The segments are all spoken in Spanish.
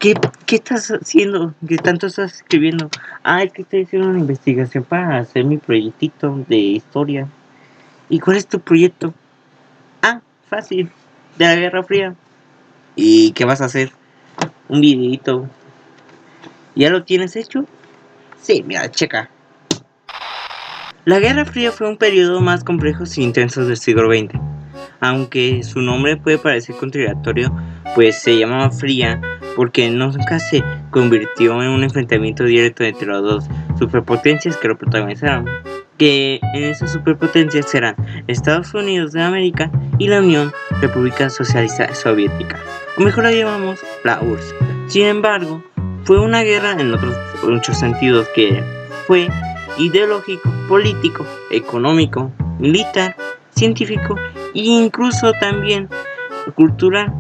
¿Qué, qué estás haciendo? ¿Qué tanto estás escribiendo? Ah, es que estoy haciendo una investigación para hacer mi proyectito de historia. ¿Y cuál es tu proyecto? Ah, fácil, de la Guerra Fría. ¿Y qué vas a hacer? Un videito. ¿Ya lo tienes hecho? Sí, mira, checa. La Guerra Fría fue un periodo más complejo e intenso del siglo XX. Aunque su nombre puede parecer contradictorio, pues se llamaba Fría porque nunca se convirtió en un enfrentamiento directo entre las dos superpotencias que lo protagonizaron, que en esas superpotencias eran Estados Unidos de América y la Unión República Socialista Soviética, o mejor la llamamos la URSS. Sin embargo, fue una guerra en otros muchos sentidos que fue ideológico, político, económico, militar, científico e incluso también cultural.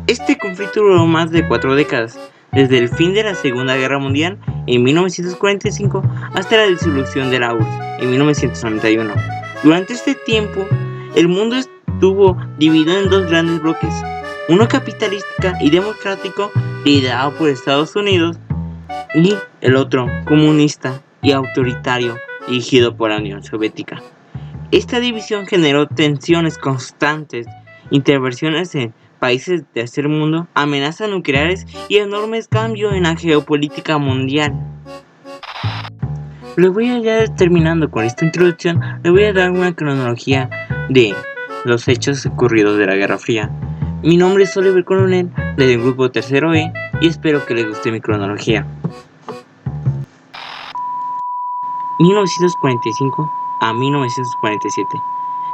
Este conflicto duró más de 4 décadas, desde el fin de la Segunda Guerra Mundial en 1945 hasta la disolución de la URSS en 1991. Durante este tiempo, el mundo estuvo dividido en dos grandes bloques, uno capitalista y democrático liderado por Estados Unidos y el otro comunista y autoritario dirigido por la Unión Soviética. Esta división generó tensiones constantes, intervenciones en países del tercer mundo, amenazas nucleares y enormes cambios en la geopolítica mundial. Le voy a ya terminando con esta introducción, le voy a dar una cronología de los hechos ocurridos de la Guerra Fría. Mi nombre es Oliver Coronel, del grupo Tercero E, y espero que les guste mi cronología. 1945 a 1947.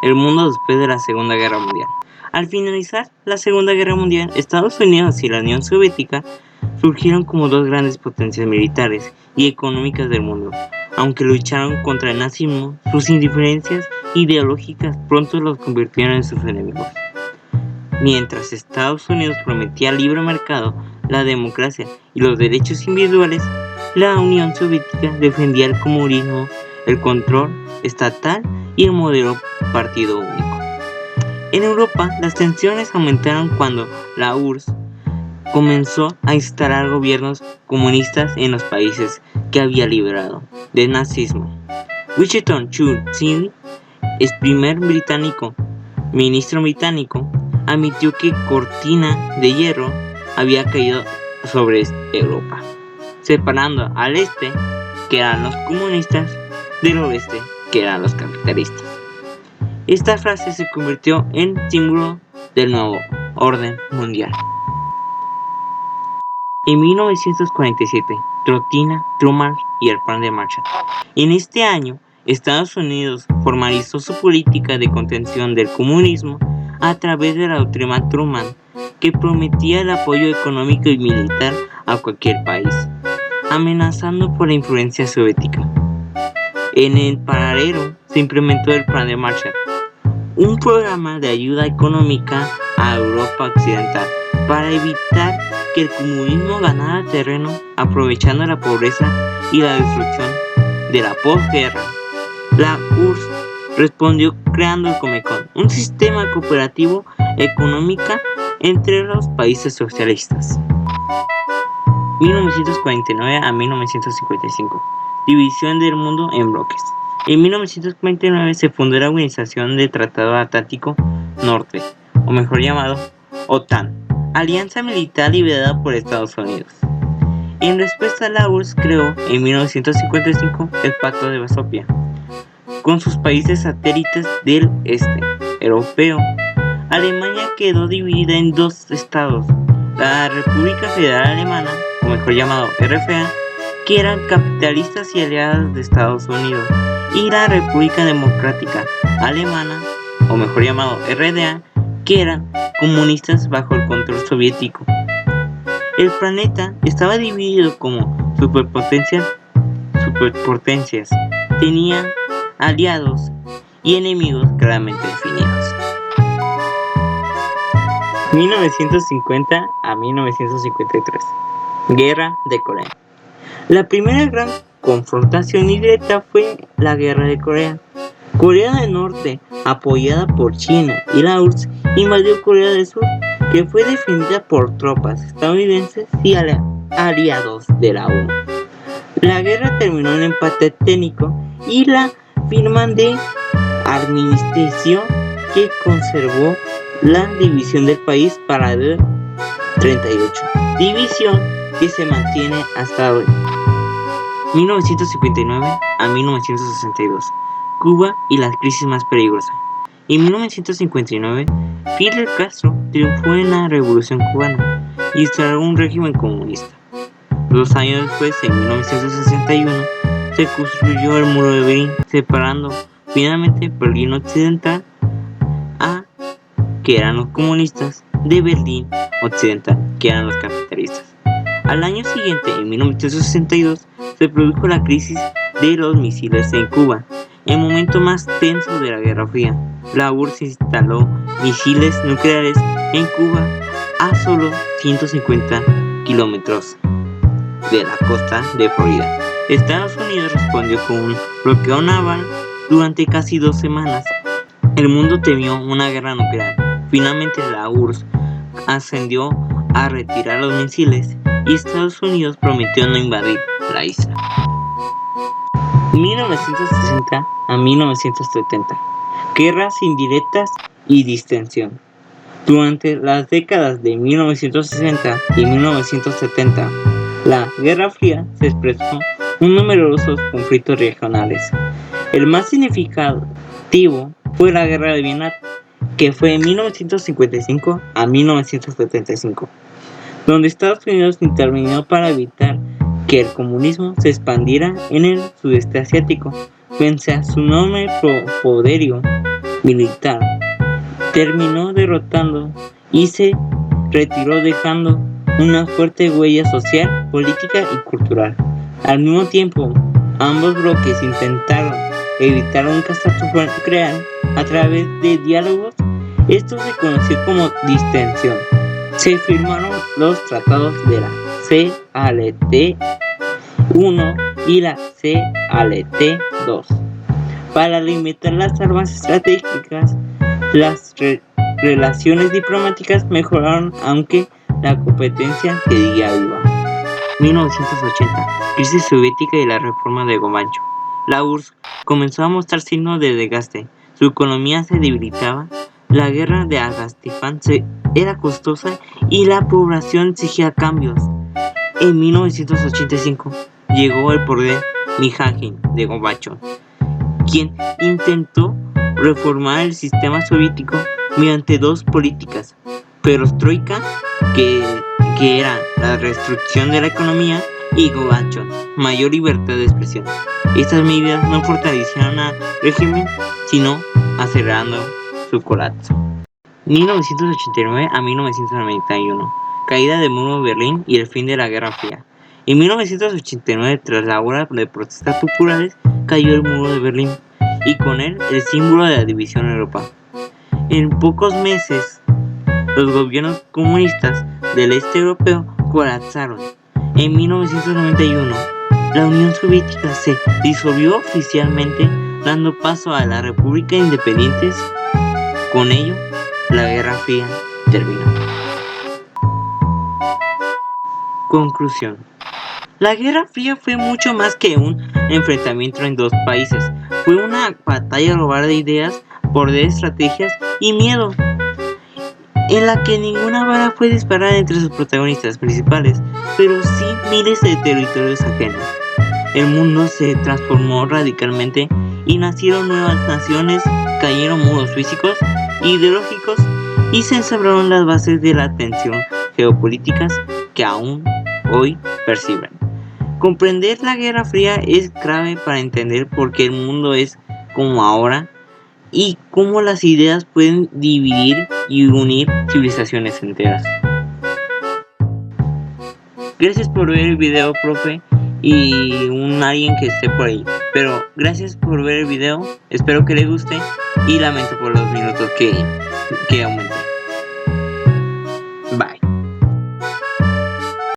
El mundo después de la Segunda Guerra Mundial. Al finalizar la Segunda Guerra Mundial, Estados Unidos y la Unión Soviética surgieron como dos grandes potencias militares y económicas del mundo. Aunque lucharon contra el nazismo, sus indiferencias ideológicas pronto los convirtieron en sus enemigos. Mientras Estados Unidos prometía libre mercado, la democracia y los derechos individuales, la Unión Soviética defendía el comunismo, el control estatal y el modelo partido único. En Europa, las tensiones aumentaron cuando la URSS comenzó a instalar gobiernos comunistas en los países que había liberado del nazismo. Winston Churchill, el primer ministro británico, admitió que cortina de hierro había caído sobre Europa, separando al este, que eran los comunistas, del oeste, que eran los capitalistas. Esta frase se convirtió en símbolo del nuevo orden mundial. En 1947, Truman y el Plan de Marshall. En este año, Estados Unidos formalizó su política de contención del comunismo a través de la doctrina Truman, que prometía el apoyo económico y militar a cualquier país, amenazando por la influencia soviética. En el paralelo se implementó el Plan de Marshall, un programa de ayuda económica a Europa Occidental para evitar que el comunismo ganara terreno, aprovechando la pobreza y la destrucción de la posguerra. La URSS respondió creando el Comecon, un sistema cooperativo económico entre los países socialistas. 1949 a 1955. División del mundo en bloques. En 1949 se fundó la Organización del Tratado Atlántico Norte, o mejor llamado OTAN, alianza militar liderada por Estados Unidos. En respuesta, la URSS creó en 1955 el Pacto de Varsovia, con sus países satélites del este europeo. Alemania quedó dividida en dos estados, la República Federal Alemana, o mejor llamado RFA, que eran capitalistas y aliadas de Estados Unidos, y la República Democrática Alemana, o mejor llamado RDA, que eran comunistas bajo el control soviético. El planeta estaba dividido como superpotencias, tenía aliados y enemigos claramente definidos. 1950 a 1953. Guerra de Corea. La primera gran confrontación directa fue la Guerra de Corea. Corea del Norte, apoyada por China y la URSS, invadió Corea del Sur, que fue defendida por tropas estadounidenses y aliados de la ONU. La guerra terminó en empate técnico y la firma de armisticio que conservó la división del país para el 38, división que se mantiene hasta hoy. 1959 a 1962, Cuba y la crisis más peligrosa. En 1959, Fidel Castro triunfó en la Revolución Cubana y instauró un régimen comunista. 2 años después, en 1961, se construyó el muro de Berlín, separando finalmente Berlín Occidental, que eran los comunistas, de Berlín Occidental, que eran los capitalistas. Al año siguiente, en 1962, se produjo la crisis de los misiles en Cuba, el momento más tenso de la Guerra Fría. La URSS instaló misiles nucleares en Cuba a solo 150 kilómetros de la costa de Florida. Estados Unidos respondió con un bloqueo naval durante casi 2 semanas. El mundo temió una guerra nuclear. Finalmente la URSS ascendió a retirar los misiles y Estados Unidos prometió no invadir la isla. 1960 a 1970. Guerras indirectas y distensión. Durante las décadas de 1960 y 1970, la Guerra Fría se expresó en numerosos conflictos regionales. El más significativo fue la Guerra de Vietnam, que fue de 1955 a 1975, donde Estados Unidos intervino para evitar que el comunismo se expandiera en el sudeste asiático. Pese a su enorme poderío militar, terminó derrotando y se retiró dejando una fuerte huella social, política y cultural. Al mismo tiempo, ambos bloques intentaron evitar un catástrofe nuclear a través de diálogos. Esto se conoció como distensión. Se firmaron los tratados de la CALT-1 y la CALT-2 para limitar las armas estratégicas. Las relaciones diplomáticas mejoraron, aunque la competencia seguía viva. 1980. Crisis soviética y la reforma de Gorbachev. La URSS comenzó a mostrar signos de desgaste. Su economía se debilitaba. La guerra de Afganistán era costosa y la población exigía cambios. En 1985 llegó al poder Mikhail Gorbachev, quien intentó reformar el sistema soviético mediante 2 políticas: perestroika, que era la restricción de la economía, y Gorbachev, mayor libertad de expresión. Estas medidas no fortalecieron al régimen, sino acelerando su colapso. 1989 a 1991. Caída del muro de Berlín y el fin de la Guerra Fría. En 1989, tras la ola de protestas populares, cayó el muro de Berlín y con él el símbolo de la división en Europa. En pocos meses, los gobiernos comunistas del este europeo colapsaron. En 1991, la Unión Soviética se disolvió oficialmente, dando paso a las repúblicas independientes. Con ello, la Guerra Fría terminó. Conclusión. La Guerra Fría fue mucho más que un enfrentamiento en 2 países. Fue una batalla global de ideas, poder, estrategias y miedo, en la que ninguna bala fue disparada entre sus protagonistas principales, pero sí miles de territorios ajenos. El mundo se transformó radicalmente y nacieron nuevas naciones, cayeron muros físicos, ideológicos y se ensambraron las bases de la tensión geopolíticas que aún hoy perciben. Comprender la Guerra Fría es clave para entender por qué el mundo es como ahora y cómo las ideas pueden dividir y unir civilizaciones enteras. Gracias por ver el video, profe, y alguien que esté por ahí. Pero gracias por ver el video, espero que les guste y lamento por los minutos que aumentan.